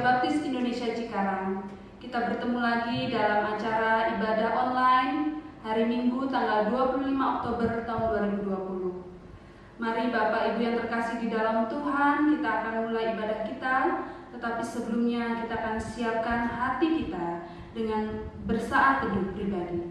Gereja Baptis Indonesia Cikarang. Kita bertemu lagi dalam acara ibadah online hari Minggu tanggal 25 Oktober tahun 2020. Mari Bapak Ibu yang terkasih di dalam Tuhan, kita akan mulai ibadah kita, tetapi sebelumnya kita akan siapkan hati kita dengan bersaat teduh pribadi.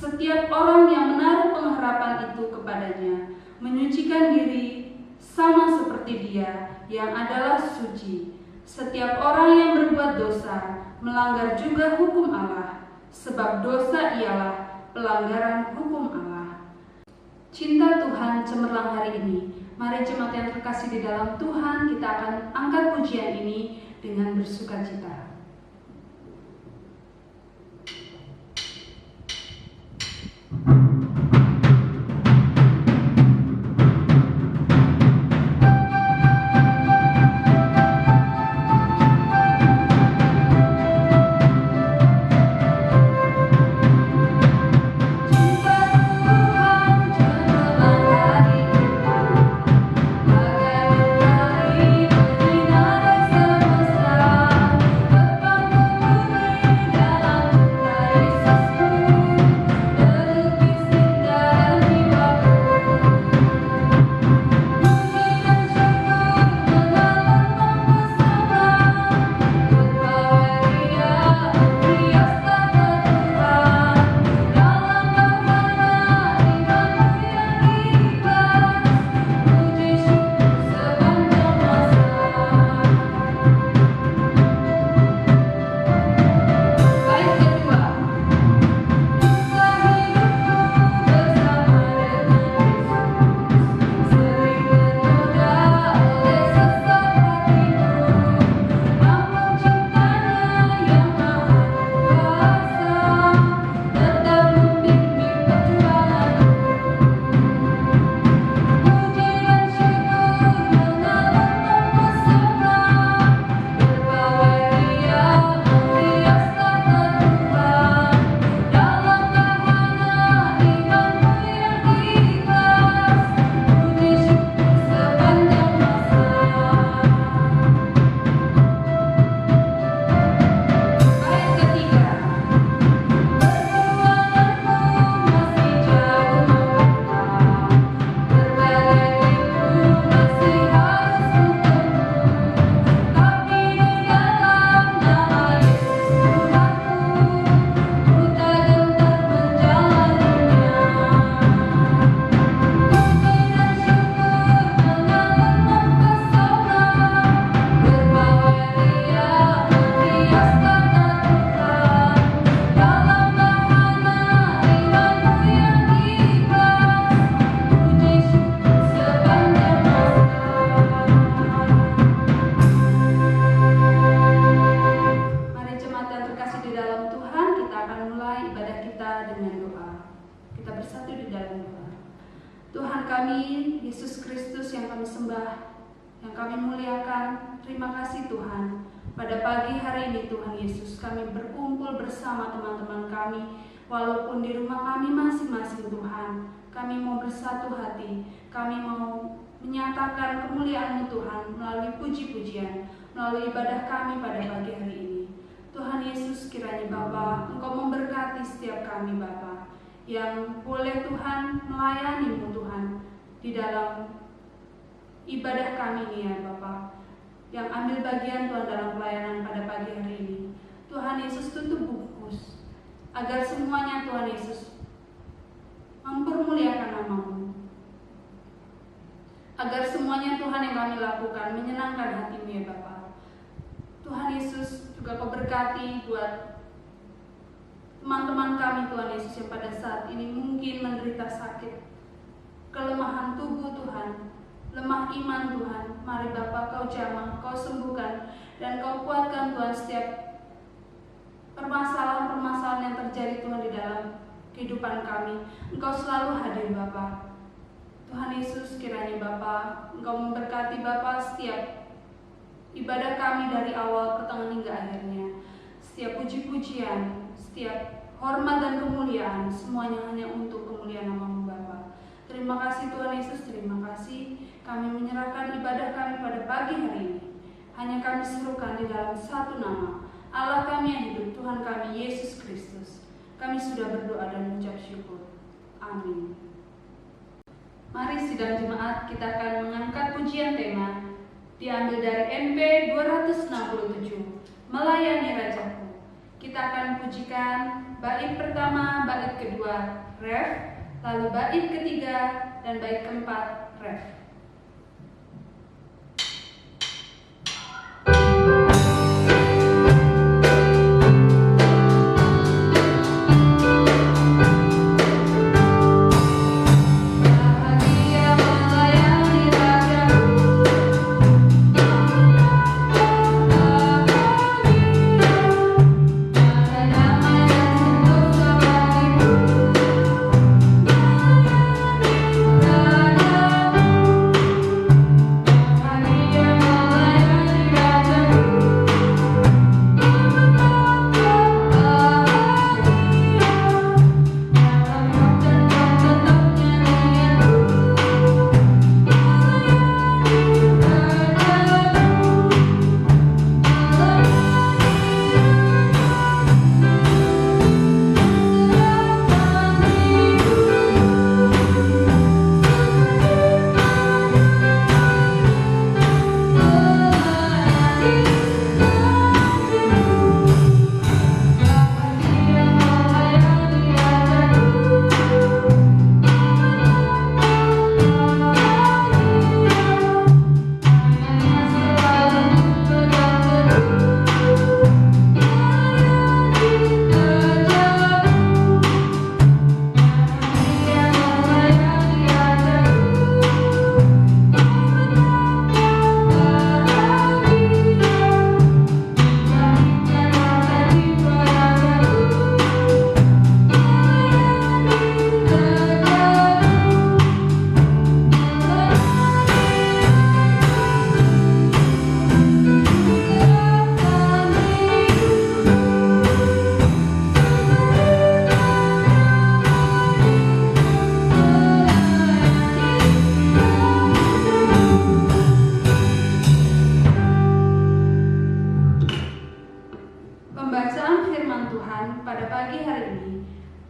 Setiap orang yang menaruh pengharapan itu kepadanya menyucikan diri sama seperti Dia yang adalah suci. Setiap orang yang berbuat dosa melanggar juga hukum Allah, sebab dosa ialah pelanggaran hukum Allah. Cinta Tuhan cemerlang hari ini. Mari jemaat yang terkasih di dalam Tuhan, kita akan angkat pujian ini dengan bersukacita. Bagai mentari bersinar semesta. kita dengan doa. Kita bersatu di dalam doa. Tuhan kami, Yesus Kristus yang kami sembah, yang kami muliakan, terima kasih Tuhan. Pada pagi hari ini Tuhan Yesus, kami berkumpul bersama teman-teman kami, walaupun di rumah kami masing-masing Tuhan. Kami mau bersatu hati, kami mau menyatakan kemuliaan-Mu Tuhan melalui puji-pujian, melalui ibadah kami pada pagi hari ini. Tuhan Yesus, kiranya Bapa, Engkau memberkati setiap kami Bapa, yang boleh Tuhan melayani-Mu Tuhan di dalam ibadah kami ini ya Bapa, yang ambil bagian Tuhan dalam pelayanan pada pagi hari ini. Tuhan Yesus, tutup bungkus, agar semuanya Tuhan Yesus mempermuliakan nama-Mu, agar semuanya Tuhan yang kami lakukan menyenangkan hati-Mu ya Bapa. Tuhan Yesus, juga Kau berkati buat teman-teman kami Tuhan Yesus yang pada saat ini mungkin menderita sakit, kelemahan tubuh Tuhan, lemah iman Tuhan. Mari Bapa, Kau jamah, Kau sembuhkan, dan Kau kuatkan Tuhan setiap permasalahan-permasalahan yang terjadi Tuhan di dalam kehidupan kami. Engkau selalu hadir Bapa. Tuhan Yesus, kiranya Bapa, Engkau memberkati Bapa setiap ibadah kami dari awal pertengahan hingga akhirnya. Setiap puji-pujian, setiap hormat dan kemuliaan, semuanya hanya untuk kemuliaan nama-Mu Bapa. Terima kasih Tuhan Yesus, terima kasih. Kami menyerahkan ibadah kami pada pagi hari ini. Hanya kami serukan di dalam satu nama, Allah kami yang hidup, Tuhan kami Yesus Kristus. Kami sudah berdoa dan mengucap syukur. Amin. Mari sidang jemaat, kita akan mengangkat pujian tema diambil dari NP 267, Melayani Rajaku. Kita akan pujikan bait pertama, bait kedua, ref, lalu bait ketiga dan bait keempat, ref.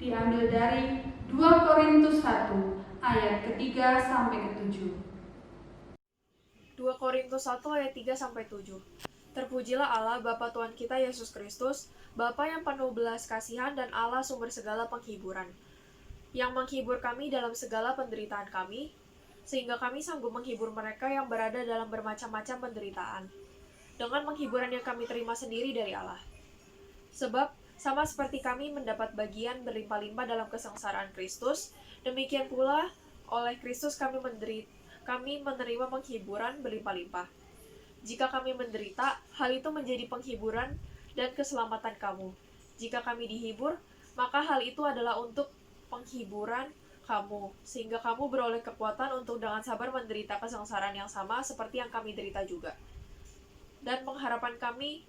diambil dari 2 Korintus 1 ayat ketiga sampai ke-7. 2 Korintus 1 ayat 3 sampai 7. Terpujilah Allah Bapa Tuhan kita Yesus Kristus, Bapa yang penuh belas kasihan dan Allah sumber segala penghiburan, yang menghibur kami dalam segala penderitaan kami, sehingga kami sanggup menghibur mereka yang berada dalam bermacam-macam penderitaan, dengan penghiburan yang kami terima sendiri dari Allah. Sebab, sama seperti kami mendapat bagian berlimpah-limpah dalam kesengsaraan Kristus, demikian pula oleh Kristus kami menerima penghiburan berlimpah-limpah. Jika kami menderita, hal itu menjadi penghiburan dan keselamatan kamu. Jika kami dihibur, maka hal itu adalah untuk penghiburan kamu, sehingga kamu beroleh kekuatan untuk dengan sabar menderita kesengsaraan yang sama seperti yang kami derita juga. Dan pengharapan kami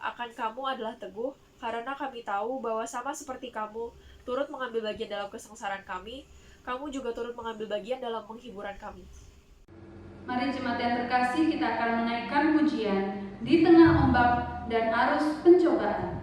akan kamu adalah teguh, karena kami tahu bahwa sama seperti kamu turut mengambil bagian dalam kesengsaraan kami, kamu juga turut mengambil bagian dalam penghiburan kami. Mari jemaat yang terkasih, kita akan menaikkan pujian di tengah ombak dan arus pencobaan. Di tengah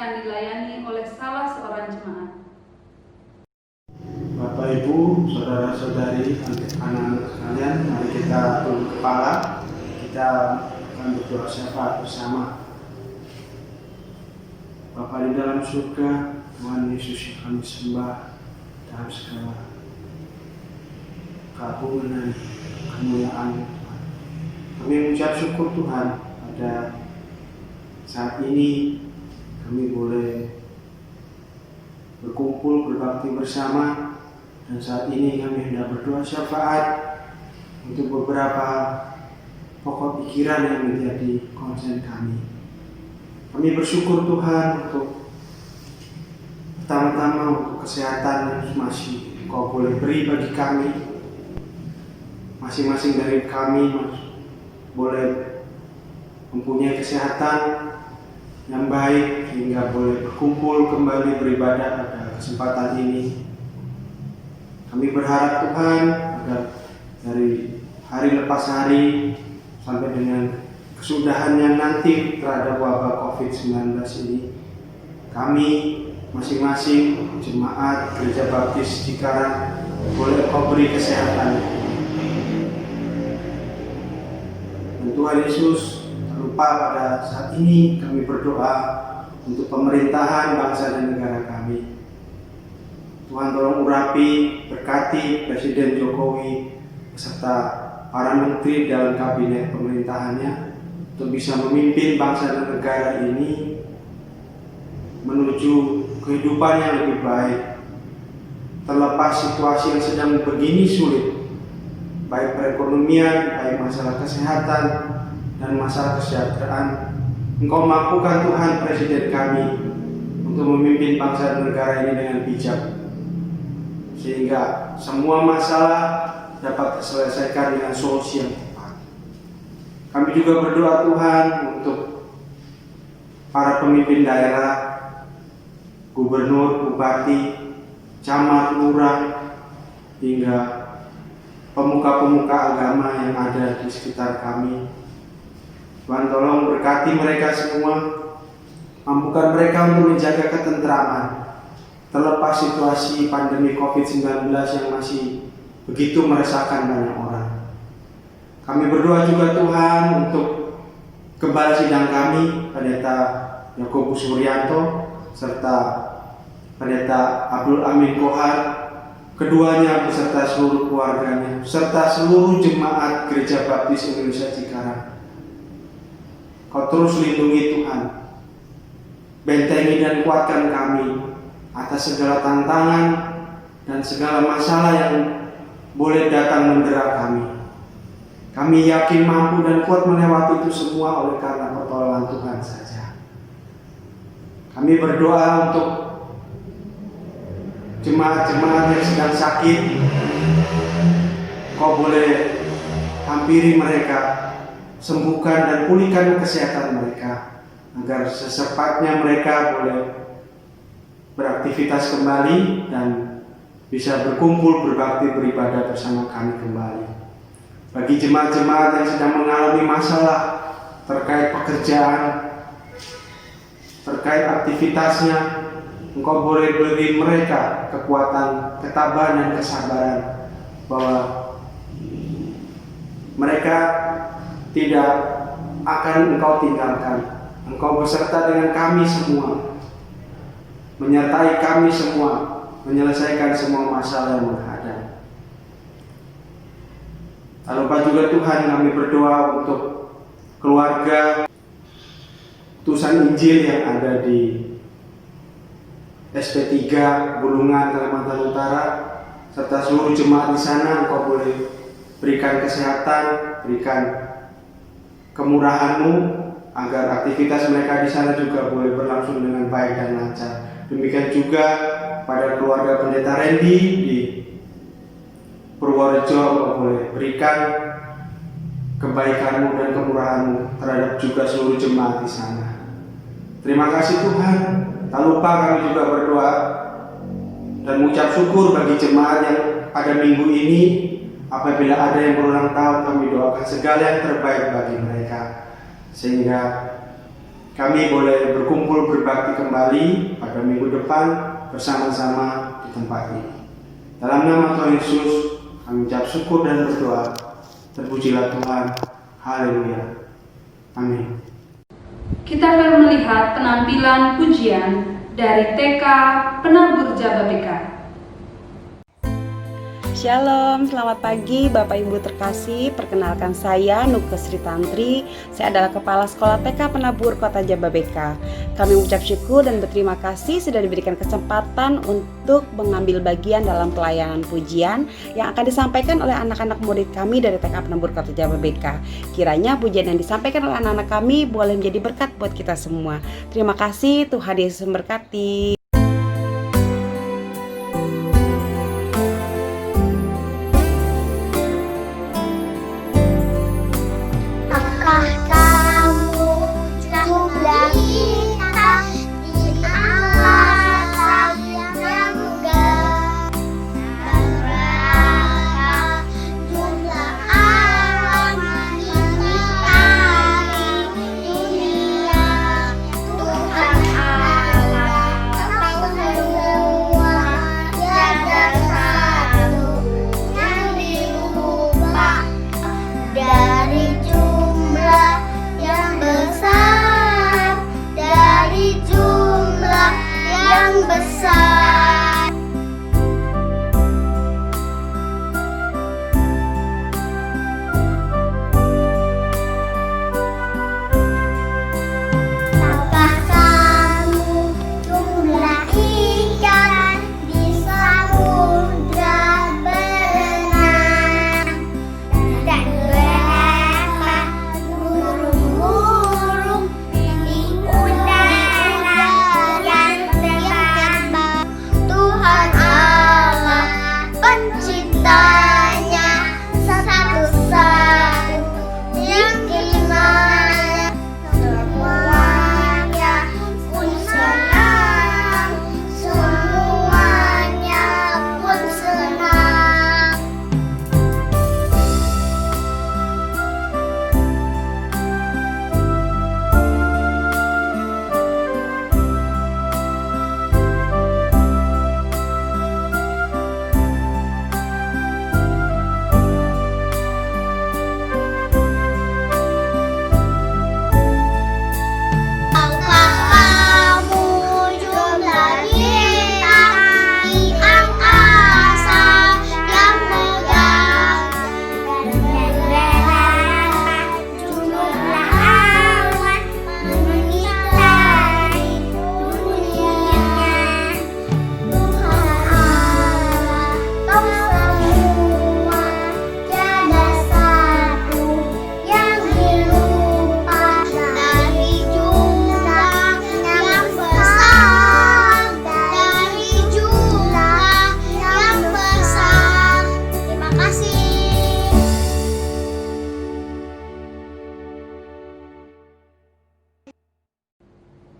akan dilayani oleh salah seorang jemaat. Bapak, Ibu, saudara-saudari, anak-anak sekalian, mari kita tunduk kepala. Kita akan berdoa syafaat bersama. Bapa di dalam surga, Tuhan Yesus yang kami sembah dalam segala keagungan dan kemuliaan Tuhan. Kami mengucap syukur Tuhan pada saat ini kami boleh berkumpul berbakti bersama. Dan saat ini kami hendak berdoa syafaat untuk beberapa pokok pikiran yang menjadi konsen kami. Kami bersyukur Tuhan untuk pertama-tama untuk kesehatan yang masih Kau boleh beri bagi kami. Masing-masing dari kami boleh mempunyai kesehatan yang baik sehingga boleh berkumpul kembali beribadah pada kesempatan ini. Kami berharap Tuhan agar dari hari lepas hari sampai dengan kesudahannya nanti terhadap wabah COVID-19 ini, kami masing-masing jemaat Gereja Baptis Cikarang boleh Kau beri kesehatan. Dan Tuhan Yesus, tak lupa pada saat ini kami berdoa untuk pemerintahan bangsa dan negara kami. Tuhan tolong urapi, berkati Presiden Jokowi beserta para menteri dalam kabinet pemerintahannya untuk bisa memimpin bangsa dan negara ini menuju kehidupan yang lebih baik. Terlepas situasi yang sedang begini sulit, baik perekonomian, baik masalah kesehatan dan masalah kesejahteraan, Engkau mampukan Tuhan Presiden kami untuk memimpin bangsa dan negara ini dengan bijak, sehingga semua masalah dapat diselesaikan dengan solusi yang tepat. Kami juga berdoa Tuhan untuk para pemimpin daerah, gubernur, bupati, camat, lurah, hingga pemuka-pemuka agama yang ada di sekitar kami. Tuhan tolong berkati mereka semua, mampukan mereka untuk menjaga ketentraman terlepas situasi pandemi COVID-19 yang masih begitu meresahkan banyak orang. Kami berdoa juga Tuhan untuk Gembala Sidang kami, Pendeta Yakobus Suryanto, serta Pendeta Abdul Amin Kohar, keduanya beserta seluruh keluarganya, serta seluruh jemaat Gereja Baptis Indonesia Cikarang. Kau terus lindungi Tuhan, bentengi dan kuatkan kami atas segala tantangan dan segala masalah yang boleh datang mendera kami. Kami yakin mampu dan kuat melewati itu semua oleh karena pertolongan Tuhan saja. Kami berdoa untuk jemaat-jemaat yang sedang sakit. Kau boleh hampiri mereka, sembuhkan dan pulihkan kesehatan mereka, agar secepatnya mereka boleh beraktivitas kembali dan bisa berkumpul berbakti beribadah bersama kami kembali. Bagi jemaat-jemaat yang sedang mengalami masalah terkait pekerjaan, terkait aktivitasnya, Engkau boleh beri mereka kekuatan, ketabahan dan kesabaran bahwa mereka tidak akan Engkau tinggalkan. Engkau beserta dengan kami semua, menyertai kami semua, menyelesaikan semua masalah yang menghadap. Tak lupa juga Tuhan, kami berdoa untuk keluarga utusan Injil yang ada di SP3 Bulungan, Kalimantan Utara, serta seluruh jemaat di sana. Engkau boleh berikan kesehatan, berikan kemurahan-Mu, agar aktivitas mereka di sana juga boleh berlangsung dengan baik dan lancar. Demikian juga pada keluarga Pendeta Randy di Purworejo, Engkau boleh berikan kebaikan-Mu dan kemurahan-Mu terhadap juga seluruh jemaat di sana. Terima kasih Tuhan. Tak lupa kami juga berdoa dan mengucap syukur bagi jemaat yang pada minggu ini, apabila ada yang berulang tahun, kami doakan segala yang terbaik bagi mereka, sehingga kami boleh berkumpul berbakti kembali pada minggu depan bersama-sama di tempat ini. Dalam nama Tuhan Yesus, kami ucap syukur dan berdoa. Terpujilah Tuhan. Haleluya. Amin. Kita akan melihat penampilan pujian dari TK Penabur Jababeka. Shalom, selamat pagi Bapak Ibu terkasih. Perkenalkan saya Nuke Sri Tantri. Saya adalah Kepala Sekolah TK Penabur Kota Jababeka. Kami mengucap syukur dan berterima kasih sudah diberikan kesempatan untuk mengambil bagian dalam pelayanan pujian yang akan disampaikan oleh anak-anak murid kami dari TK Penabur Kota Jababeka. Kiranya pujian yang disampaikan oleh anak-anak kami boleh menjadi berkat buat kita semua. Terima kasih, Tuhan Yesus memberkati.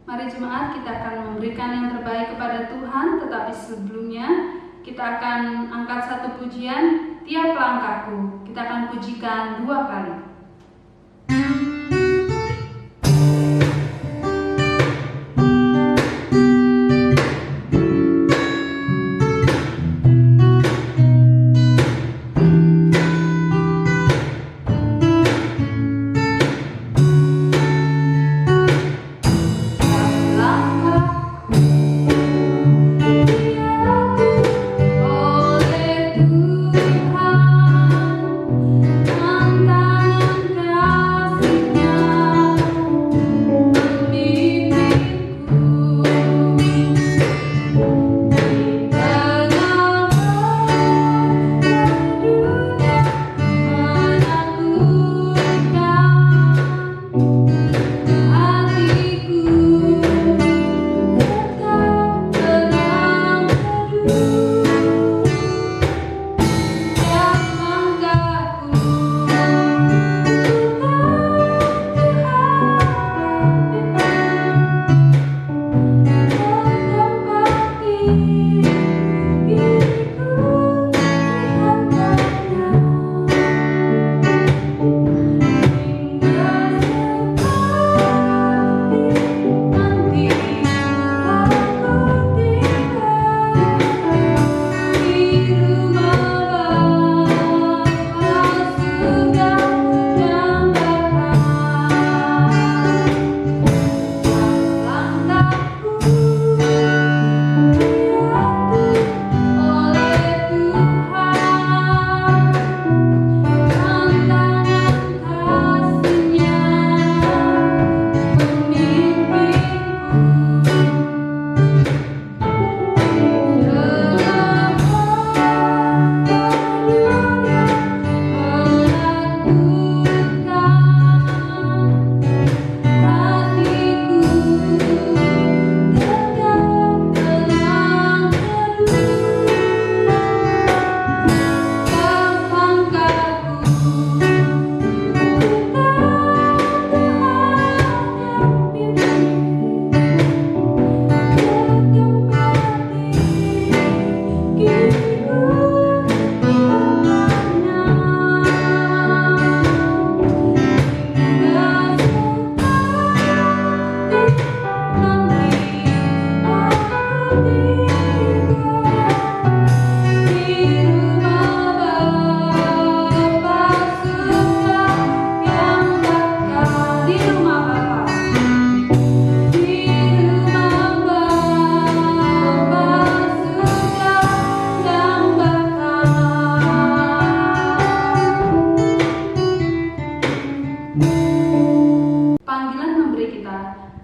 Mari jemaat, kita akan memberikan yang terbaik kepada Tuhan, tetapi sebelumnya kita akan angkat satu pujian, Tiap Langkahku. Kita akan pujikan 2 kali. Tuhan, tantangan kasih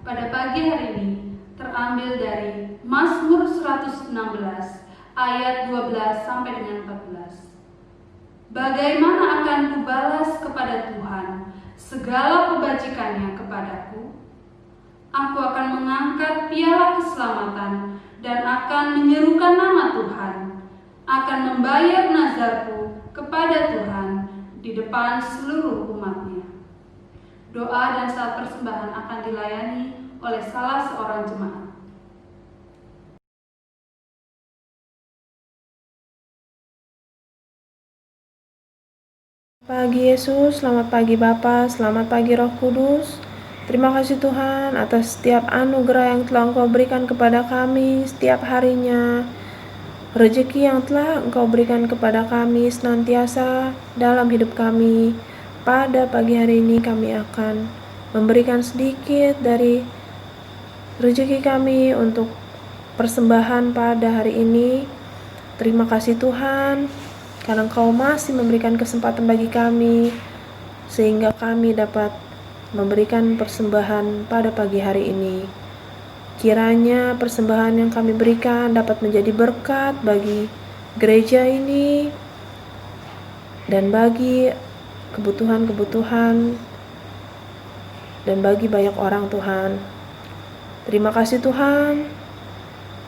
pada pagi hari ini terambil dari Mazmur 116 ayat 12 sampai dengan 14. Bagaimana akan kubalas kepada Tuhan segala kebajikannya kepadaku? Aku akan mengangkat piala keselamatan dan akan menyerukan nama Tuhan, akan membayar nazarku kepada Tuhan di depan seluruh umatnya. Doa dan saat persembahan akan dilayani oleh salah seorang jemaat. Pagi Yesus, selamat pagi Bapa, selamat pagi Roh Kudus. Terima kasih Tuhan atas setiap anugerah yang telah Engkau berikan kepada kami setiap harinya. Rezeki yang telah Engkau berikan kepada kami senantiasa dalam hidup kami. Pada pagi hari ini kami akan memberikan sedikit dari rezeki kami untuk persembahan pada hari ini. Terima kasih Tuhan, karena Engkau masih memberikan kesempatan bagi kami, sehingga kami dapat memberikan persembahan pada pagi hari ini. Kiranya persembahan yang kami berikan dapat menjadi berkat bagi gereja ini dan bagi kebutuhan-kebutuhan dan bagi banyak orang Tuhan. Terima kasih Tuhan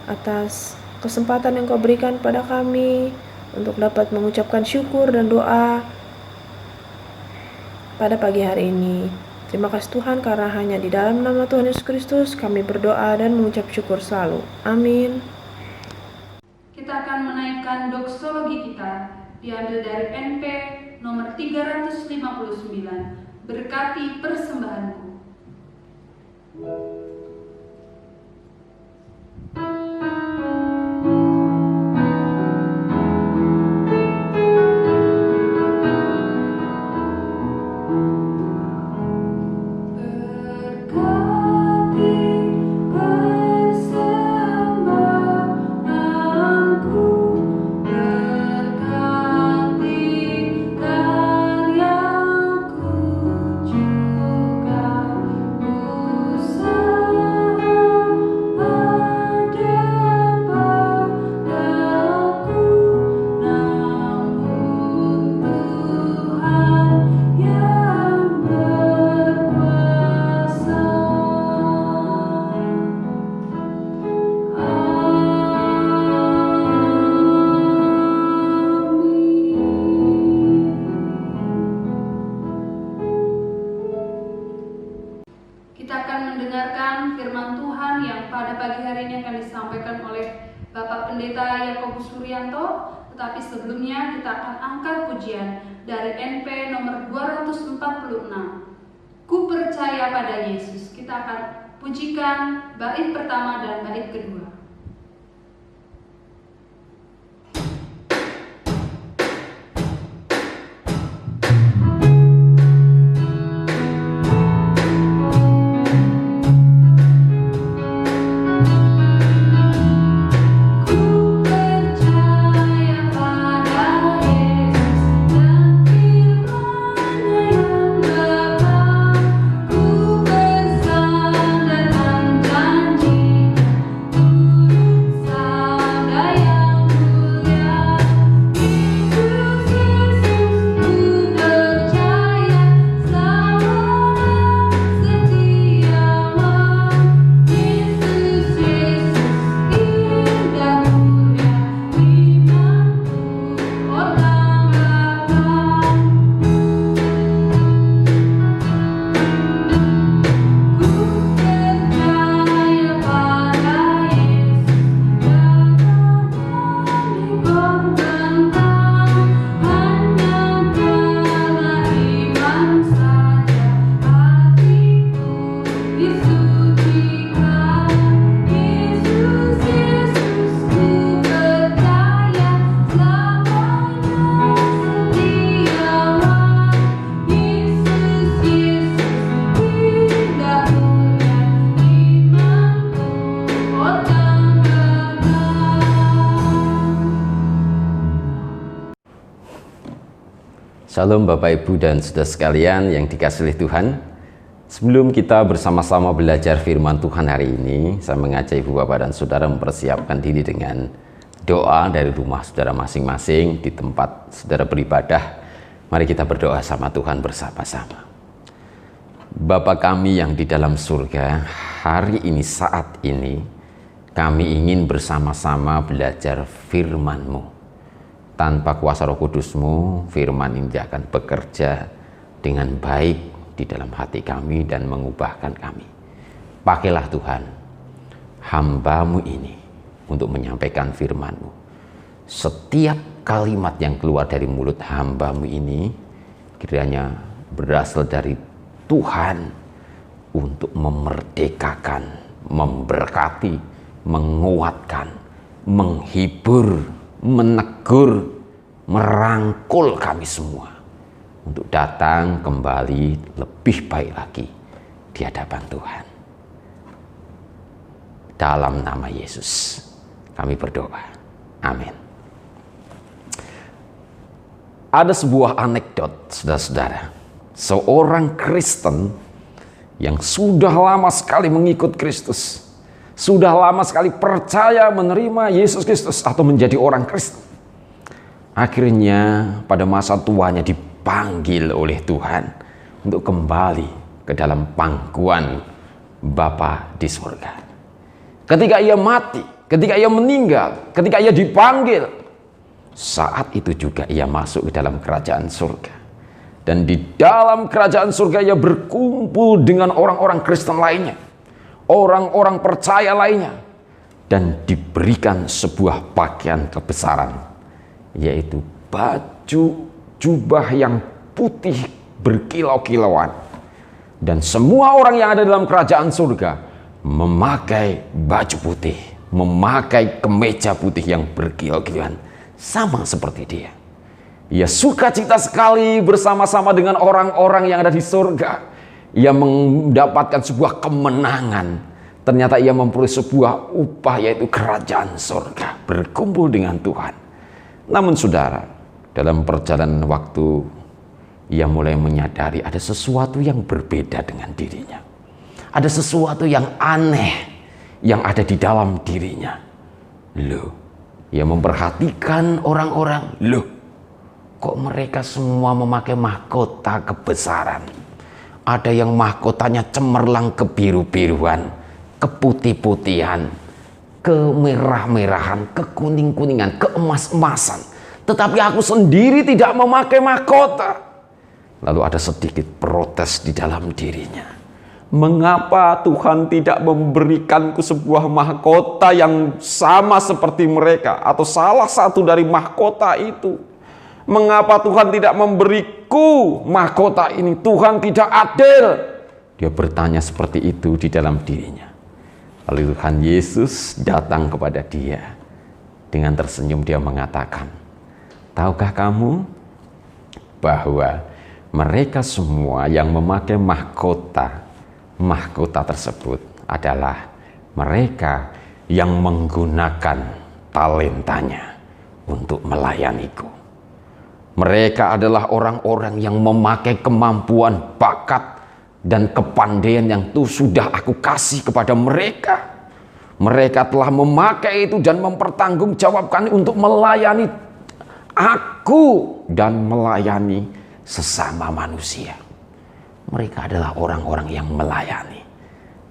atas kesempatan yang Kau berikan pada kami untuk dapat mengucapkan syukur dan doa pada pagi hari ini. Terima kasih Tuhan, karena hanya di dalam nama Tuhan Yesus Kristus kami berdoa dan mengucap syukur selalu. Amin. Kita akan menaikkan doksologi kita, diambil dari NP nomor 359, berkati persembahanku. Tetapi sebelumnya kita akan angkat pujian dari NP nomor 246. Ku percaya pada Yesus. Kita akan pujikan bait pertama dan bait kedua. Shalom Bapak Ibu dan Saudara sekalian yang dikasihi Tuhan. Sebelum kita bersama-sama belajar firman Tuhan hari ini, saya mengajak Ibu Bapak dan Saudara mempersiapkan diri dengan doa dari rumah saudara masing-masing, di tempat saudara beribadah. Mari kita berdoa sama Tuhan bersama-sama. Bapa kami yang di dalam surga, hari ini, saat ini, kami ingin bersama-sama belajar firman-Mu. Tanpa kuasa Roh Kudus-Mu, firman ini akan bekerja dengan baik di dalam hati kami dan mengubahkan kami. Pakailah Tuhan hamba-Mu ini untuk menyampaikan firman-Mu. Setiap kalimat yang keluar dari mulut hamba-Mu ini kiranya berasal dari Tuhan untuk memerdekakan, memberkati, menguatkan, menghibur, menegur, merangkul kami semua untuk datang kembali lebih baik lagi di hadapan Tuhan. Dalam nama Yesus kami berdoa. Amin. Ada sebuah anekdot, saudara-saudara. Seorang Kristen yang sudah lama sekali mengikut Kristus, sudah lama sekali percaya menerima Yesus Kristus atau menjadi orang Kristen, akhirnya pada masa tuanya dipanggil oleh Tuhan untuk kembali ke dalam pangkuan Bapa di surga. Ketika ia mati, ketika ia meninggal, ketika ia dipanggil, saat itu juga ia masuk ke dalam kerajaan surga. Dan di dalam kerajaan surga ia berkumpul dengan orang-orang Kristen lainnya, orang-orang percaya lainnya, dan diberikan sebuah pakaian kebesaran, yaitu baju jubah yang putih berkilau-kilauan. Dan semua orang yang ada dalam kerajaan surga memakai baju putih, memakai kemeja putih yang berkilau-kilauan, sama seperti dia. Ia sukacita sekali bersama-sama dengan orang-orang yang ada di surga. Ia mendapatkan sebuah kemenangan. Ternyata ia memperoleh sebuah upah, yaitu kerajaan surga, berkumpul dengan Tuhan. Namun saudara, dalam perjalanan waktu, ia mulai menyadari ada sesuatu yang berbeda dengan dirinya. Ada sesuatu yang aneh yang ada di dalam dirinya. Loh, ia memperhatikan orang-orang. Loh, kok mereka semua memakai mahkota kebesaran? Ada yang mahkotanya cemerlang kebiru-biruan, keputih-putihan, kemerah-merahan, kekuning-kuningan, keemas-emasan. Tetapi aku sendiri tidak memakai mahkota. Lalu ada sedikit protes di dalam dirinya. Mengapa Tuhan tidak memberikanku sebuah mahkota yang sama seperti mereka, atau salah satu dari mahkota itu? Mengapa Tuhan tidak memberiku mahkota ini? Tuhan tidak adil. Dia bertanya seperti itu di dalam dirinya. Lalu Tuhan Yesus datang kepada dia. Dengan tersenyum dia mengatakan, tahukah kamu bahwa mereka semua yang memakai mahkota tersebut adalah mereka yang menggunakan talentanya untuk melayaniku. Mereka adalah orang-orang yang memakai kemampuan, bakat, dan kepandaian yang sudah aku kasih kepada mereka. Mereka telah memakai itu dan mempertanggungjawabkan untuk melayani aku dan melayani sesama manusia. Mereka adalah orang-orang yang melayani.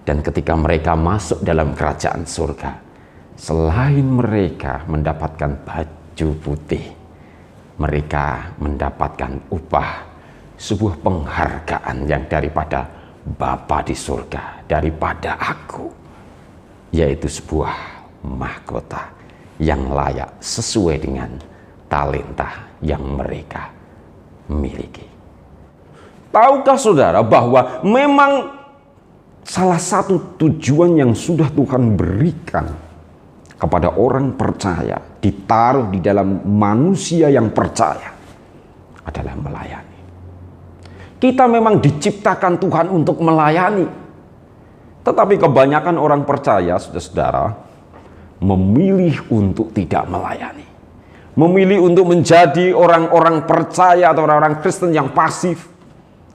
Dan ketika mereka masuk dalam kerajaan surga, selain mereka mendapatkan baju putih, mereka mendapatkan upah, sebuah penghargaan yang daripada Bapa di surga, daripada aku, yaitu sebuah mahkota yang layak sesuai dengan talenta yang mereka miliki. Tahukah saudara bahwa memang salah satu tujuan yang sudah Tuhan berikan kepada orang percaya, ditaruh di dalam manusia yang percaya, adalah melayani. Kita memang diciptakan Tuhan untuk melayani, tetapi kebanyakan orang percaya, saudara-saudara, memilih untuk tidak melayani, memilih untuk menjadi orang-orang percaya atau orang-orang Kristen yang pasif.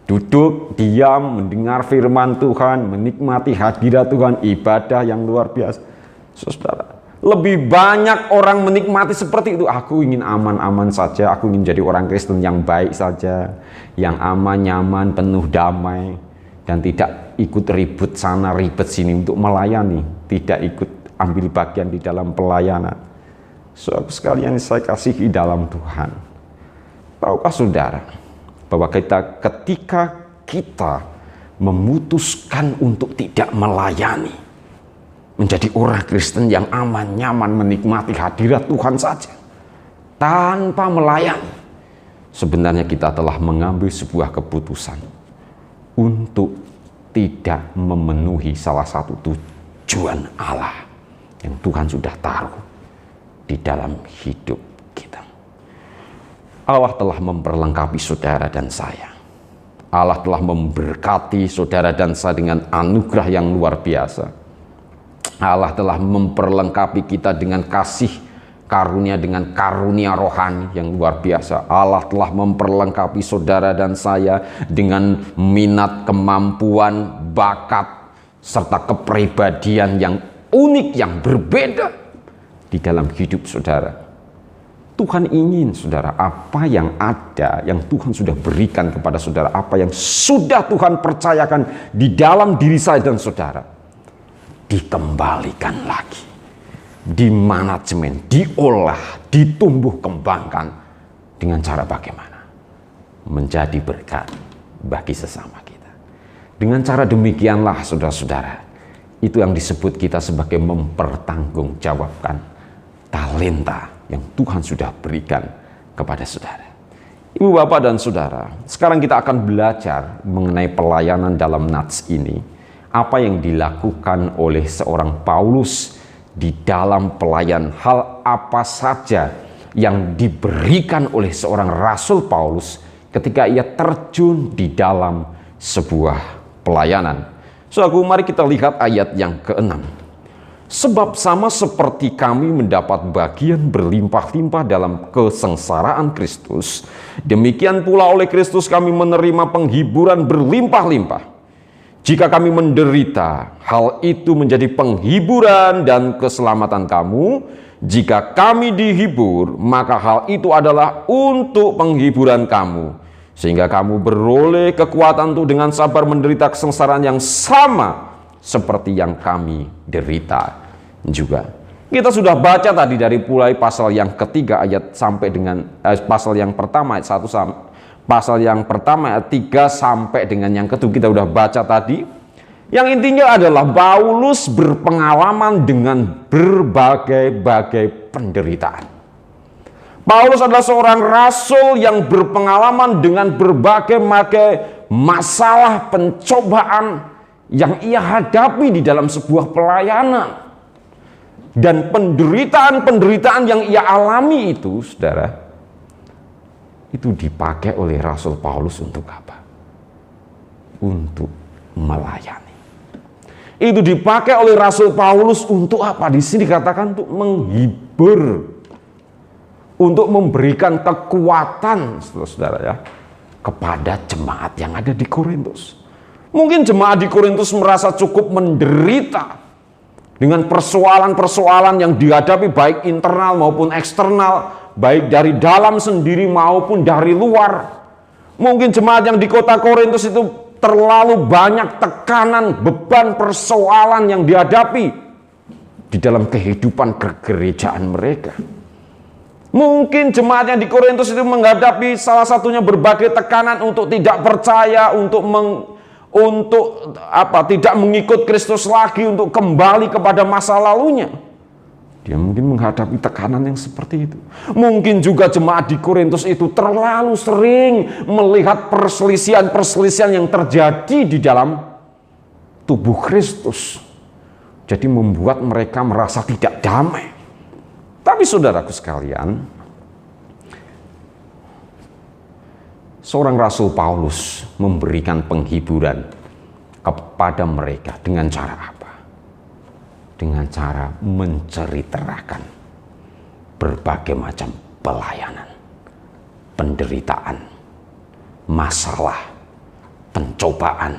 duduk, diam, mendengar firman Tuhan, menikmati hadirat Tuhan, ibadah yang luar biasa. Saudara, lebih banyak orang menikmati seperti itu. Aku ingin aman-aman saja, aku ingin jadi orang Kristen yang baik saja, yang aman, nyaman, penuh damai, dan tidak ikut ribut sana, ribet sini untuk melayani, tidak ikut ambil bagian di dalam pelayanan. Saudara sekalian saya kasihi dalam Tuhan, tahukah saudara bahwa ketika kita memutuskan untuk tidak melayani, menjadi orang Kristen yang aman, nyaman, menikmati hadirat Tuhan saja tanpa melayani, sebenarnya kita telah mengambil sebuah keputusan untuk tidak memenuhi salah satu tujuan Allah yang Tuhan sudah taruh di dalam hidup kita. Allah telah memperlengkapi saudara dan saya. Allah telah memberkati saudara dan saya dengan anugerah yang luar biasa. Allah telah memperlengkapi kita dengan kasih karunia, dengan karunia rohani yang luar biasa. Allah telah memperlengkapi saudara dan saya dengan minat, kemampuan, bakat, serta kepribadian yang unik, yang berbeda di dalam hidup saudara. Tuhan ingin saudara, apa yang ada, yang Tuhan sudah berikan kepada saudara, apa yang sudah Tuhan percayakan di dalam diri saya dan saudara, dikembalikan lagi, dimanajemen, diolah, ditumbuh kembangkan dengan cara bagaimana? Menjadi berkat bagi sesama kita. Dengan cara demikianlah saudara-saudara, itu yang disebut kita sebagai mempertanggungjawabkan talenta yang Tuhan sudah berikan kepada saudara. Ibu, bapak, dan saudara, sekarang kita akan belajar mengenai pelayanan dalam nats ini. Apa yang dilakukan oleh seorang Paulus di dalam pelayan, hal apa saja yang diberikan oleh seorang Rasul Paulus ketika ia terjun di dalam sebuah pelayanan. Saudaraku, mari kita lihat ayat yang ke-6. Sebab sama seperti kami mendapat bagian berlimpah-limpah dalam kesengsaraan Kristus, demikian pula oleh Kristus kami menerima penghiburan berlimpah-limpah. Jika kami menderita, hal itu menjadi penghiburan dan keselamatan kamu. Jika kami dihibur, maka hal itu adalah untuk penghiburan kamu, sehingga kamu beroleh kekuatan untuk dengan sabar menderita kesengsaraan yang sama seperti yang kami derita juga. Kita sudah baca tadi dari mulai pasal yang ketiga ayat sampai dengan pasal yang pertama ayat 1 sampai pasal yang pertama ayat 3 sampai dengan yang kedua kita sudah baca tadi. Yang intinya adalah Paulus berpengalaman dengan berbagai-bagai penderitaan. Paulus adalah seorang rasul yang berpengalaman dengan berbagai-bagai masalah, pencobaan yang ia hadapi di dalam sebuah pelayanan. Dan penderitaan-penderitaan yang ia alami itu, saudara, itu dipakai oleh Rasul Paulus untuk apa? Untuk melayani. Itu dipakai oleh Rasul Paulus untuk apa? Di sini dikatakan untuk menghibur, untuk memberikan kekuatan, saudara ya, kepada jemaat yang ada di Korintus. Mungkin jemaat di Korintus merasa cukup menderita dengan persoalan-persoalan yang dihadapi baik internal maupun eksternal, baik dari dalam sendiri maupun dari luar. Mungkin jemaat yang di kota Korintus itu terlalu banyak tekanan, beban, persoalan yang dihadapi di dalam kehidupan kegerejaan mereka. Mungkin jemaat yang di Korintus itu menghadapi salah satunya berbagai tekanan untuk tidak percaya, untuk tidak mengikut Kristus lagi, untuk kembali kepada masa lalunya. Dia mungkin menghadapi tekanan yang seperti itu. Mungkin juga jemaat di Korintus itu terlalu sering melihat perselisihan-perselisihan yang terjadi di dalam tubuh Kristus. Jadi membuat mereka merasa tidak damai. Tapi saudaraku sekalian, seorang Rasul Paulus memberikan penghiburan kepada mereka dengan cara apa? Dengan cara menceritakan berbagai macam pelayanan, penderitaan, masalah, pencobaan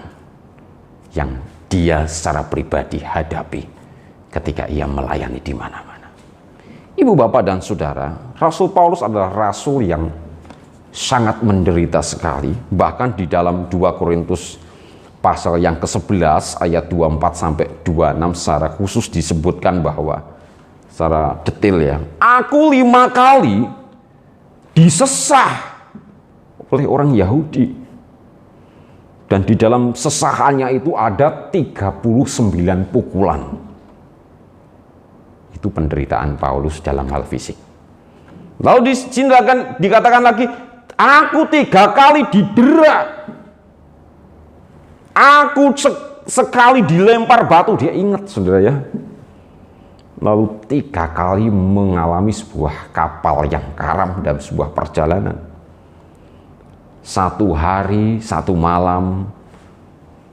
yang dia secara pribadi hadapi ketika ia melayani di mana-mana. Ibu, bapak, dan saudara, Rasul Paulus adalah rasul yang sangat menderita sekali. Bahkan di dalam 2 Korintus pasal yang ke-11 ayat 24 sampai 26 secara khusus disebutkan bahwa secara detail ya, aku 5 kali disesah oleh orang Yahudi. Dan di dalam sesahannya itu ada 39 pukulan. Itu penderitaan Paulus dalam hal fisik. Lalu dikatakan lagi, aku 3 kali didera. Aku sekali dilempar batu. Dia ingat, saudara ya. Lalu 3 kali mengalami sebuah kapal yang karam dalam sebuah perjalanan. 1 hari, 1 malam,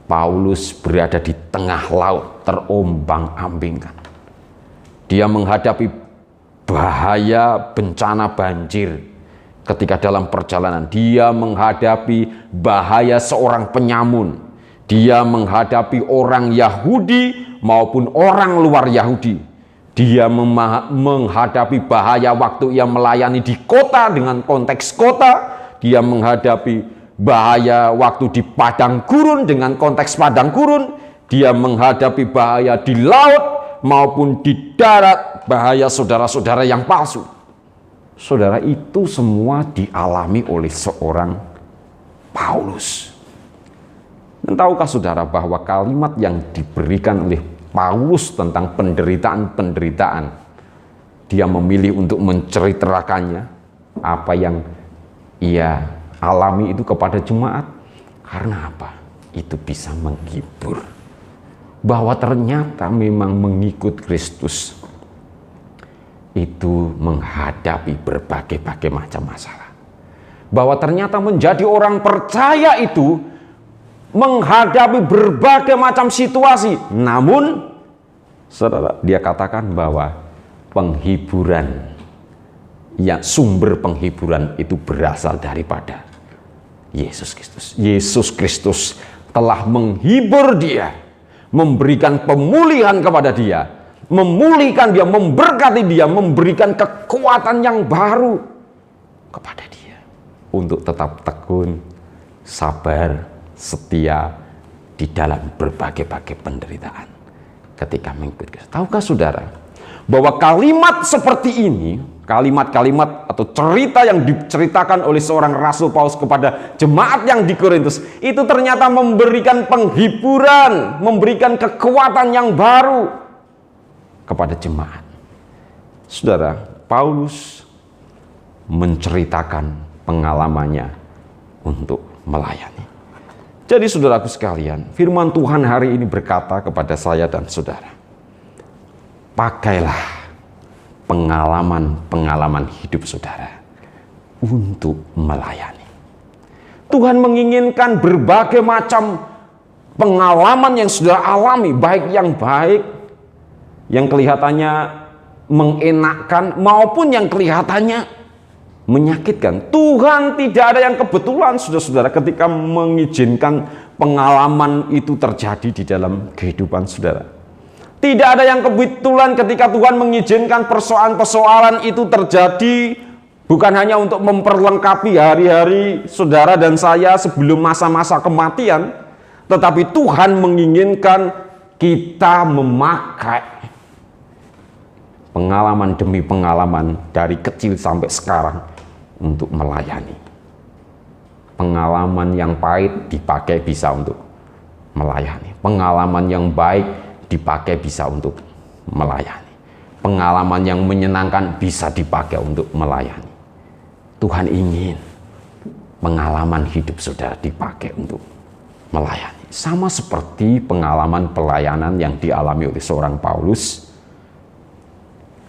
Paulus berada di tengah laut, terombang-ambingkan. Dia menghadapi bahaya bencana banjir ketika dalam perjalanan. Dia menghadapi bahaya seorang penyamun. Dia menghadapi orang Yahudi maupun orang luar Yahudi. Dia menghadapi bahaya waktu ia melayani di kota dengan konteks kota. Dia menghadapi bahaya waktu di padang gurun dengan konteks padang gurun. Dia menghadapi bahaya di laut maupun di darat, bahaya saudara-saudara yang palsu. Saudara, itu semua dialami oleh seorang Paulus. Dan tahukah saudara bahwa kalimat yang diberikan oleh Paulus tentang penderitaan-penderitaan, dia memilih untuk menceritakannya apa yang ia alami itu kepada jemaat. Karena apa? Itu bisa menghibur bahwa ternyata memang mengikut Kristus itu menghadapi berbagai-bagai macam masalah. Bahwa ternyata menjadi orang percaya itu menghadapi berbagai macam situasi. Namun, saudara, dia katakan bahwa penghiburan, ya, sumber penghiburan itu berasal daripada Yesus Kristus. Yesus Kristus telah menghibur dia, memberikan pemulihan kepada dia, memulihkan dia, memberkati dia, memberikan kekuatan yang baru kepada dia untuk tetap tekun, sabar, setia di dalam berbagai-bagai penderitaan ketika mengikuti Kristus. Tahukah saudara bahwa kalimat seperti ini, kalimat-kalimat atau cerita yang diceritakan oleh seorang Rasul Paulus kepada jemaat yang di Korintus itu ternyata memberikan penghiburan, memberikan kekuatan yang baru kepada jemaat. Saudara, Paulus menceritakan pengalamannya untuk melayani. Jadi saudaraku sekalian, firman Tuhan hari ini berkata kepada saya dan saudara, pakailah pengalaman-pengalaman hidup saudara untuk melayani. Tuhan menginginkan berbagai macam pengalaman yang sudah alami, baik yang kelihatannya mengenakkan maupun yang kelihatannya menyakitkan. Tuhan tidak ada yang kebetulan, saudara-saudara, ketika mengizinkan pengalaman itu terjadi di dalam kehidupan saudara. Tidak ada yang kebetulan ketika Tuhan mengizinkan persoalan-persoalan itu terjadi bukan hanya untuk memperlengkapi hari-hari saudara dan saya sebelum masa-masa kematian, tetapi Tuhan menginginkan kita memakai pengalaman demi pengalaman dari kecil sampai sekarang untuk melayani. Pengalaman yang pahit dipakai bisa untuk melayani. Pengalaman yang baik dipakai bisa untuk melayani. Pengalaman yang menyenangkan bisa dipakai untuk melayani. Tuhan ingin pengalaman hidup saudara dipakai untuk melayani. Sama seperti pengalaman pelayanan yang dialami oleh seorang Paulus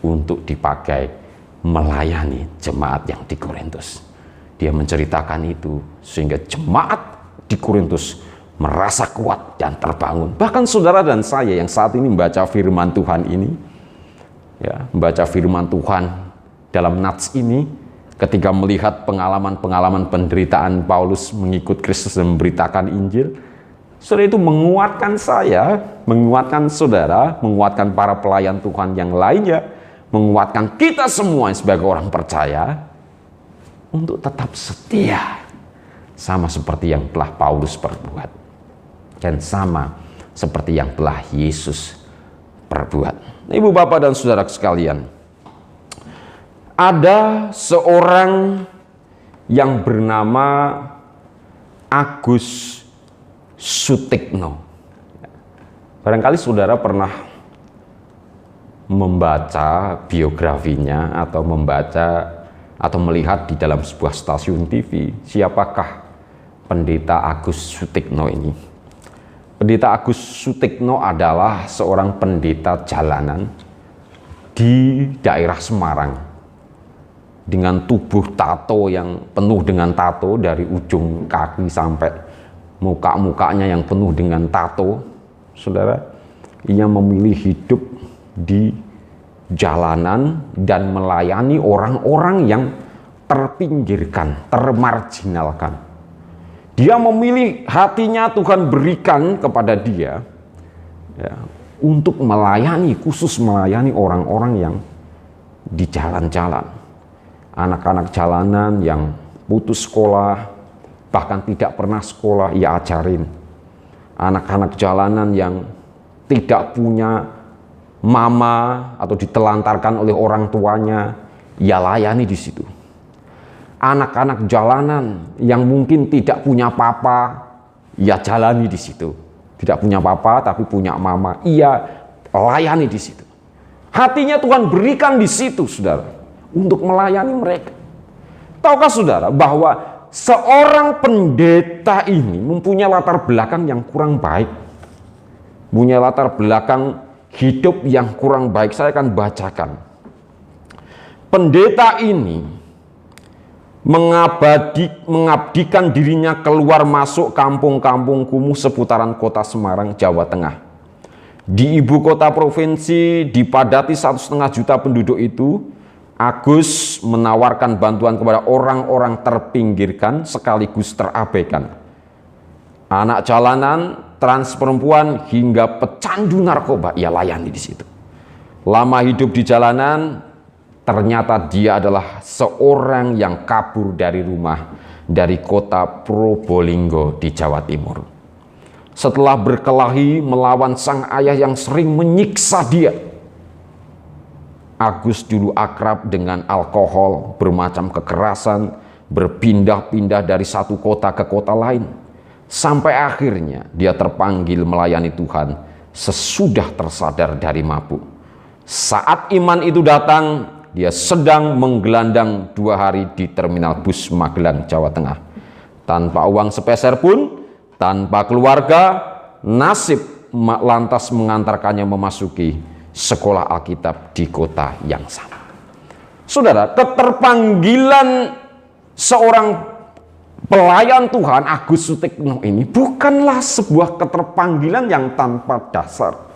untuk dipakai melayani jemaat yang di Korintus. Dia menceritakan itu sehingga jemaat di Korintus merasa kuat dan terbangun. Bahkan saudara dan saya yang saat ini membaca firman Tuhan ini, ya, membaca firman Tuhan dalam nats ini, ketika melihat pengalaman-pengalaman penderitaan Paulus mengikut Kristus dan memberitakan Injil, saudara, itu menguatkan saya, menguatkan saudara, menguatkan para pelayan Tuhan yang lainnya, menguatkan kita semua sebagai orang percaya untuk tetap setia, sama seperti yang telah Paulus perbuat dan sama seperti yang telah Yesus perbuat. Ibu, bapak, dan saudara sekalian, ada seorang yang bernama Agus Sutikno. Barangkali saudara pernah membaca biografinya atau membaca atau melihat di dalam sebuah stasiun TV. Siapakah Pendeta Agus Sutikno ini? Pendeta Agus Sutikno adalah seorang pendeta jalanan di daerah Semarang, dengan tubuh tato yang penuh dengan tato dari ujung kaki sampai muka-mukanya yang penuh dengan tato. Saudara, ia memilih hidup di jalanan dan melayani orang-orang yang terpinggirkan, termarginalkan. Dia memilih, hatinya Tuhan berikan kepada dia ya, untuk melayani, khusus melayani orang-orang yang di jalan-jalan. Anak-anak jalanan yang putus sekolah, bahkan tidak pernah sekolah, ia ajarin. Anak-anak jalanan yang tidak punya mama atau ditelantarkan oleh orang tuanya, ia layani di situ. Anak-anak jalanan yang mungkin tidak punya papa, ia jalani di situ. Tidak punya papa tapi punya mama, ia layani di situ. Hatinya Tuhan berikan di situ, saudara, untuk melayani mereka. Tahukah saudara bahwa seorang pendeta ini mempunyai latar belakang yang kurang baik, punya latar belakang hidup yang kurang baik. Saya akan bacakan. Pendeta ini mengabdikan dirinya keluar masuk kampung-kampung kumuh seputaran kota Semarang, Jawa Tengah. Di ibu kota provinsi dipadati 1,5 juta penduduk itu, Agus menawarkan bantuan kepada orang-orang terpinggirkan sekaligus terabaikan. Anak jalanan, trans perempuan, hingga pecandu narkoba ia layani di situ. Lama hidup di jalanan, ternyata dia adalah seorang yang kabur dari rumah dari kota Probolinggo di Jawa Timur. Setelah berkelahi melawan sang ayah yang sering menyiksa dia, Agus dulu akrab dengan alkohol, bermacam kekerasan, berpindah-pindah dari satu kota ke kota lain. Sampai akhirnya dia terpanggil melayani Tuhan sesudah tersadar dari mabuk. Saat iman itu datang, dia sedang menggelandang 2 hari di terminal bus Magelang, Jawa Tengah. Tanpa uang sepeser pun, tanpa keluarga, nasib lantas mengantarkannya memasuki sekolah Alkitab di kota yang sama. Saudara, keterpanggilan seorang pelayan Tuhan Agus Sutikno ini bukanlah sebuah keterpanggilan yang tanpa dasar.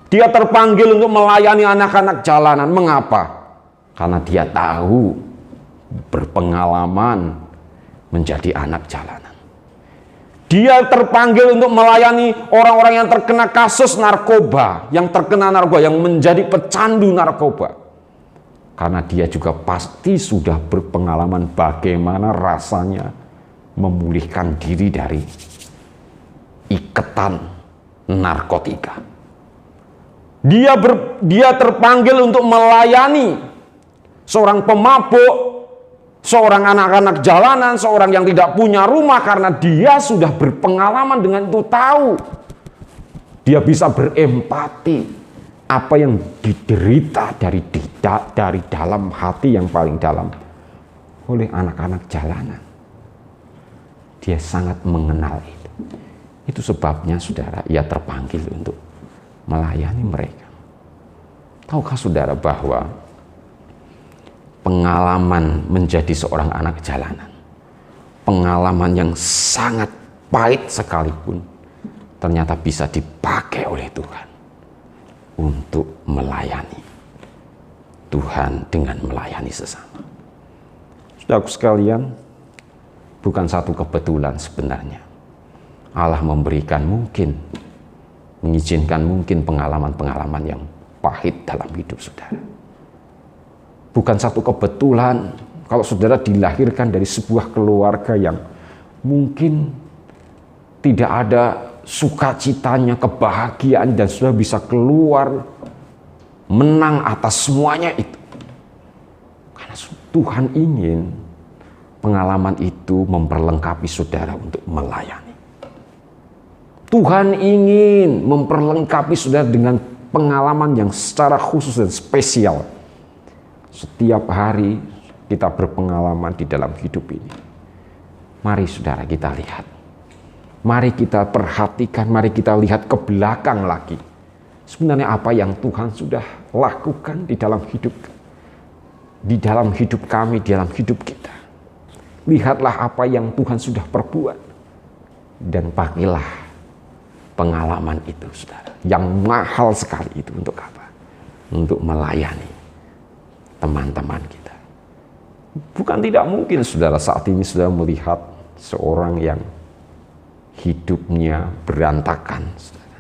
Dia terpanggil untuk melayani anak-anak jalanan. Mengapa? Karena dia tahu berpengalaman menjadi anak jalanan. Dia terpanggil untuk melayani orang-orang yang terkena kasus narkoba, yang terkena narkoba, yang menjadi pecandu narkoba. Karena dia juga pasti sudah berpengalaman bagaimana rasanya memulihkan diri dari ikatan narkotika. Dia terpanggil untuk melayani seorang pemabuk, seorang anak-anak jalanan, seorang yang tidak punya rumah, karena dia sudah berpengalaman dengan itu, tahu. Dia bisa berempati apa yang diderita dari dalam hati yang paling dalam oleh anak-anak jalanan. Dia sangat mengenal itu. Itu sebabnya, saudara, ia terpanggil untuk melayani mereka. Tahukah saudara bahwa pengalaman menjadi seorang anak jalanan, pengalaman yang sangat pahit sekalipun, ternyata bisa dipakai oleh Tuhan untuk melayani Tuhan dengan melayani sesama. Saudaraku sekalian, bukan satu kebetulan sebenarnya. Allah memberikan mengizinkan mungkin pengalaman-pengalaman yang pahit dalam hidup saudara. Bukan satu kebetulan kalau saudara dilahirkan dari sebuah keluarga yang mungkin tidak ada sukacitanya, kebahagiaan, dan saudara bisa keluar menang atas semuanya itu. Karena Tuhan ingin pengalaman itu memperlengkapi saudara untuk melayani. Tuhan ingin memperlengkapi saudara dengan pengalaman yang secara khusus dan spesial. Setiap hari kita berpengalaman di dalam hidup ini. Mari saudara kita lihat. Mari kita perhatikan, mari kita lihat ke belakang lagi. Sebenarnya apa yang Tuhan sudah lakukan di dalam hidup kami, di dalam hidup kita. Lihatlah apa yang Tuhan sudah perbuat. Dan pakailah pengalaman itu, saudara. Yang mahal sekali itu untuk apa? Untuk melayani teman-teman kita. Bukan tidak mungkin, saudara, saat ini saudara melihat seorang yang hidupnya berantakan, saudara.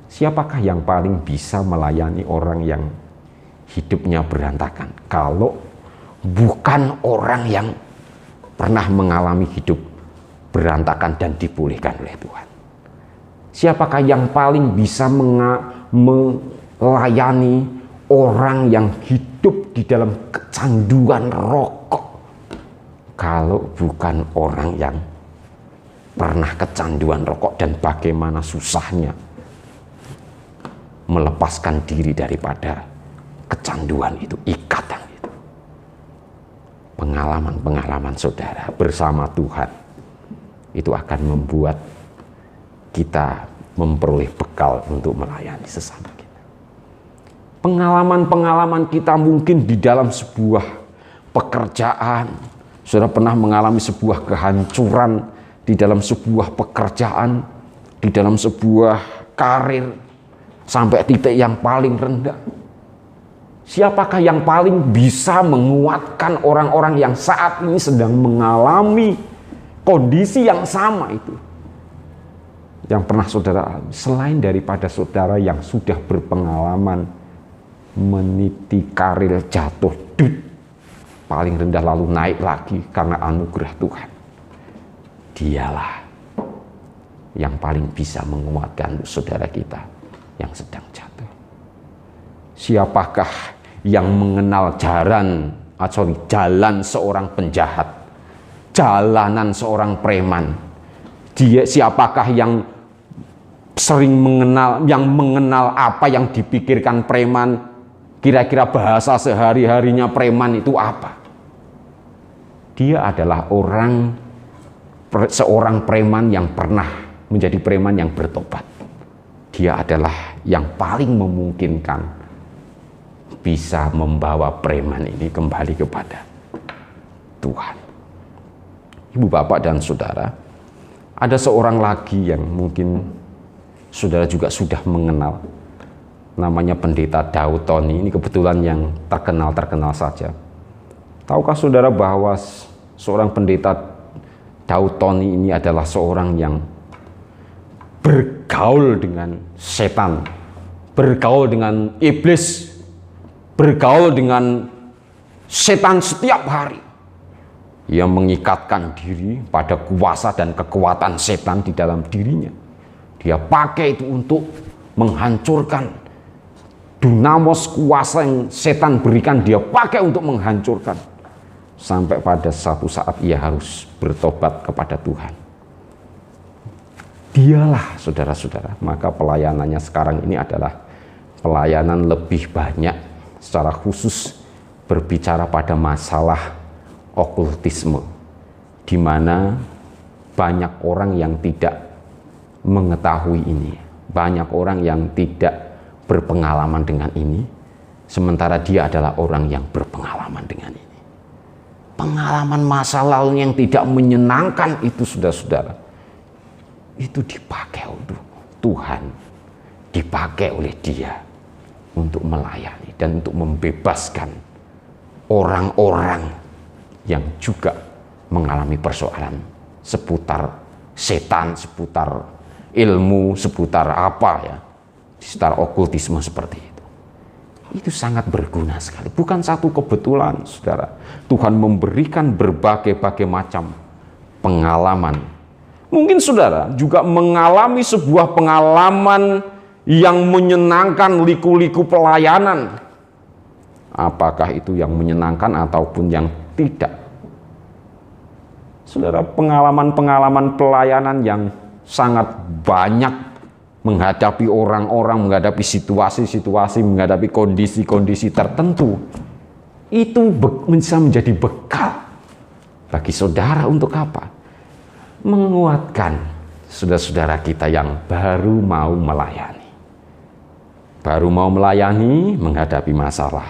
Siapakah yang paling bisa melayani orang yang hidupnya berantakan? Kalau bukan orang yang pernah mengalami hidup berantakan dan dipulihkan oleh Tuhan. Siapakah yang paling bisa melayani orang yang hidup di dalam kecanduan rokok? Kalau bukan orang yang pernah kecanduan rokok dan bagaimana susahnya melepaskan diri daripada kecanduan itu, ikatan itu. Pengalaman-pengalaman saudara bersama Tuhan itu akan membuat kita memperoleh bekal untuk melayani sesama kita. Pengalaman-pengalaman kita mungkin di dalam sebuah pekerjaan. Saudara pernah mengalami sebuah kehancuran di dalam sebuah pekerjaan, di dalam sebuah karir, sampai titik yang paling rendah. Siapakah yang paling bisa menguatkan orang-orang yang saat ini sedang mengalami kondisi yang sama itu? Yang pernah saudara alami, selain daripada saudara yang sudah berpengalaman meniti karir jatuh paling rendah lalu naik lagi karena anugerah Tuhan. Dialah yang paling bisa menguatkan saudara kita yang sedang jatuh. Siapakah yang mengenal jalan seorang penjahat, jalanan seorang preman? Siapakah yang sering mengenal apa yang dipikirkan preman? Kira-kira bahasa sehari-harinya preman itu apa? Dia adalah seorang preman yang pernah menjadi preman yang bertobat. Dia adalah yang paling memungkinkan bisa membawa preman ini kembali kepada Tuhan. Ibu, bapak, dan saudara, ada seorang lagi yang mungkin saudara juga sudah mengenal. Namanya Pendeta Daud Tony. Ini kebetulan yang terkenal saja. Tahukah saudara bahwa seorang Pendeta Daud Tony ini adalah seorang yang bergaul dengan setan, bergaul dengan iblis, bergaul dengan setan setiap hari. Ia mengikatkan diri pada kuasa dan kekuatan setan di dalam dirinya. Dia pakai itu untuk menghancurkan. Dinamos kuasa yang setan berikan dia pakai untuk menghancurkan. Sampai pada satu saat ia harus bertobat kepada Tuhan. Dialah saudara-saudara, maka pelayanannya sekarang ini adalah pelayanan lebih banyak secara khusus berbicara pada masalah okultisme, di mana banyak orang yang tidak mengetahui ini, banyak orang yang tidak berpengalaman dengan ini, sementara dia adalah orang yang berpengalaman dengan ini. Pengalaman masa lalu yang tidak menyenangkan itu, saudara-saudara, itu dipakai untuk Tuhan, dipakai oleh Dia untuk melayani dan untuk membebaskan orang-orang yang juga mengalami persoalan seputar setan, seputar ilmu, seputar apa ya, seputar okultisme seperti itu. Itu sangat berguna sekali. Bukan satu kebetulan, saudara. Tuhan memberikan berbagai macam pengalaman. Mungkin saudara juga mengalami sebuah pengalaman yang menyenangkan, liku-liku pelayanan. Apakah itu yang menyenangkan ataupun yang tidak? Saudara, pengalaman-pengalaman pelayanan yang sangat banyak menghadapi orang-orang, menghadapi situasi-situasi, menghadapi kondisi-kondisi tertentu, itu bisa menjadi bekal bagi saudara untuk apa? Menguatkan saudara-saudara kita yang baru mau melayani. Baru mau melayani, menghadapi masalah,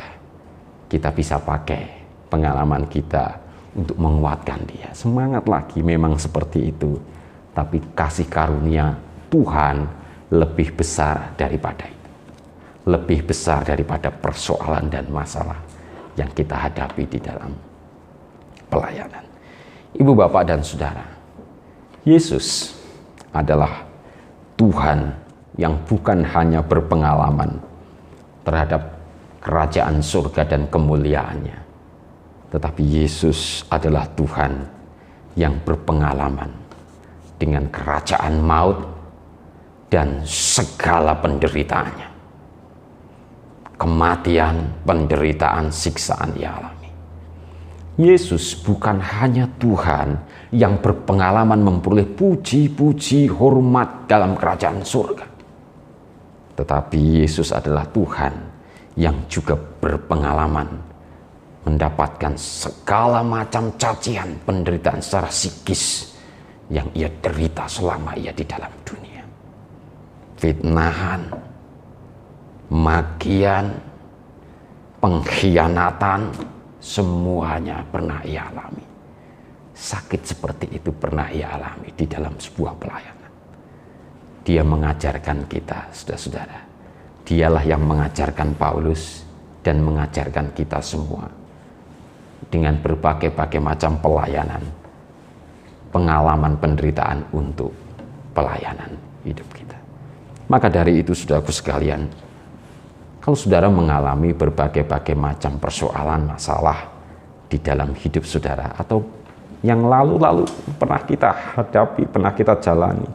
kita bisa pakai pengalaman kita untuk menguatkan dia. Semangat lagi, memang seperti itu. Tapi kasih karunia Tuhan lebih besar daripada itu. Lebih besar daripada persoalan dan masalah yang kita hadapi di dalam pelayanan. Ibu, bapak, dan saudara, Yesus adalah Tuhan yang bukan hanya berpengalaman terhadap kerajaan surga dan kemuliaannya, tetapi Yesus adalah Tuhan yang berpengalaman dengan kerajaan maut dan segala penderitaannya. Kematian, penderitaan, siksaan ia alami. Yesus bukan hanya Tuhan yang berpengalaman memperoleh puji-puji hormat dalam kerajaan surga, tetapi Yesus adalah Tuhan yang juga berpengalaman mendapatkan segala macam cacian, penderitaan secara psikis yang ia derita selama ia di dalam dunia. Fitnahan, makian, pengkhianatan, semuanya pernah ia alami. Sakit seperti itu pernah ia alami di dalam sebuah pelayanan. Dia mengajarkan kita, saudara-saudara. Dialah yang mengajarkan Paulus dan mengajarkan kita semua dengan berbagai macam pelayanan, pengalaman penderitaan untuk pelayanan hidup kita. Maka dari itu, saudaraku sekalian, kalau saudara mengalami berbagai macam persoalan, masalah di dalam hidup saudara, atau yang lalu-lalu pernah kita hadapi, pernah kita jalani,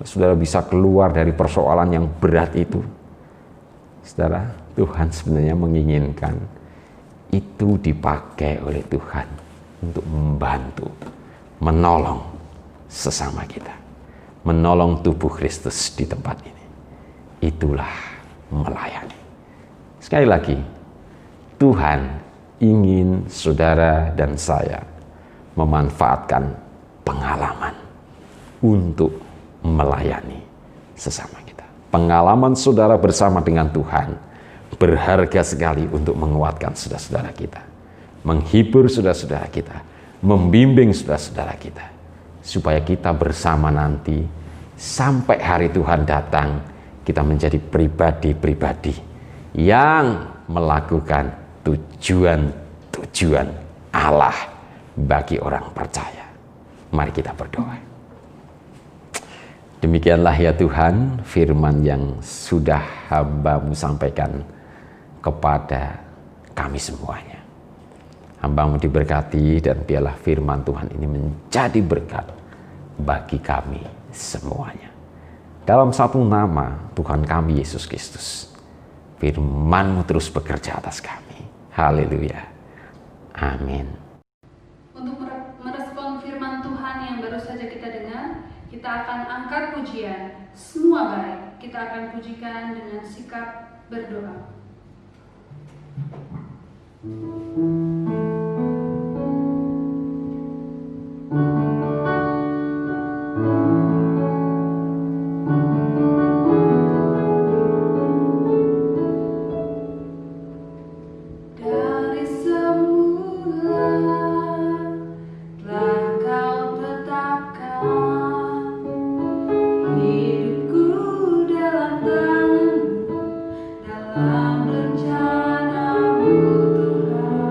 saudara bisa keluar dari persoalan yang berat itu, saudara, Tuhan sebenarnya menginginkan itu dipakai oleh Tuhan untuk membantu, menolong sesama kita, menolong tubuh Kristus di tempat ini. Itulah melayani. Sekali lagi, Tuhan ingin saudara dan saya memanfaatkan pengalaman untuk melayani sesama kita. Pengalaman saudara bersama dengan Tuhan berharga sekali untuk menguatkan saudara-saudara kita, menghibur saudara-saudara kita, membimbing saudara-saudara kita, supaya kita bersama nanti sampai hari Tuhan datang, kita menjadi pribadi-pribadi yang melakukan tujuan Allah bagi orang percaya. Mari kita berdoa. Demikianlah ya Tuhan, firman yang sudah hamba-Mu sampaikan kepada kami semuanya. Hamba-Mu diberkati, dan biarlah firman Tuhan ini menjadi berkat bagi kami semuanya. Dalam satu nama Tuhan kami Yesus Kristus, firman-Mu terus bekerja atas kami. Haleluya. Amin. Untuk merespon firman Tuhan yang baru saja kita dengar, kita akan angkat pujian. Semua baik, kita akan pujikan dengan sikap berdoa. Dari semula telah Kau tetapkan hidupku dalam tangan-Mu, dalam rencana-Mu Tuhan.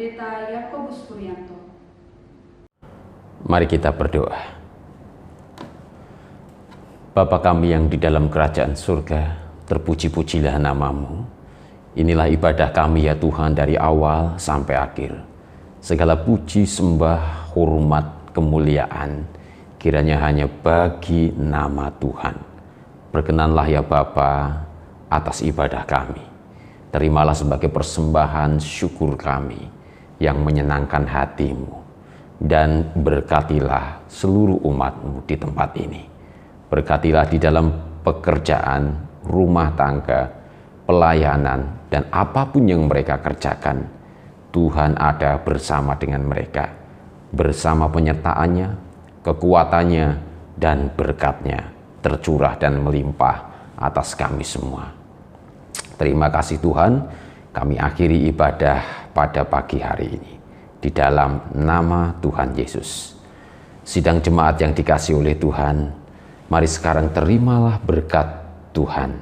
Pendeta Yakobus Puryanto. Mari kita berdoa. Bapa kami yang di dalam kerajaan surga, terpuji-pujilah nama-Mu. Inilah ibadah kami ya Tuhan dari awal sampai akhir. Segala puji, sembah, hormat, kemuliaan kiranya hanya bagi nama Tuhan. Berkenanlah ya Bapa atas ibadah kami. Terimalah sebagai persembahan syukur kami yang menyenangkan hati-Mu. Dan berkatilah seluruh umat-Mu di tempat ini. Berkatilah di dalam pekerjaan, rumah tangga, pelayanan, dan apapun yang mereka kerjakan. Tuhan ada bersama dengan mereka. Bersama penyertaannya, kekuatannya, dan berkatnya tercurah dan melimpah atas kami semua. Terima kasih Tuhan, kami akhiri ibadah pada pagi hari ini di dalam nama Tuhan Yesus. Sidang jemaat yang dikasihi oleh Tuhan, mari sekarang terimalah berkat Tuhan.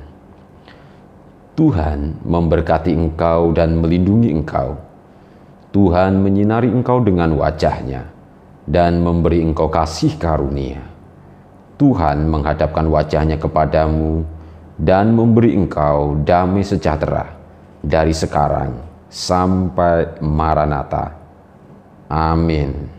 Tuhan memberkati engkau dan melindungi engkau. Tuhan menyinari engkau dengan wajah-Nya dan memberi engkau kasih karunia. Tuhan menghadapkan wajah-Nya kepadamu dan memberi engkau damai sejahtera dari sekarang sampai Maranatha. Amin.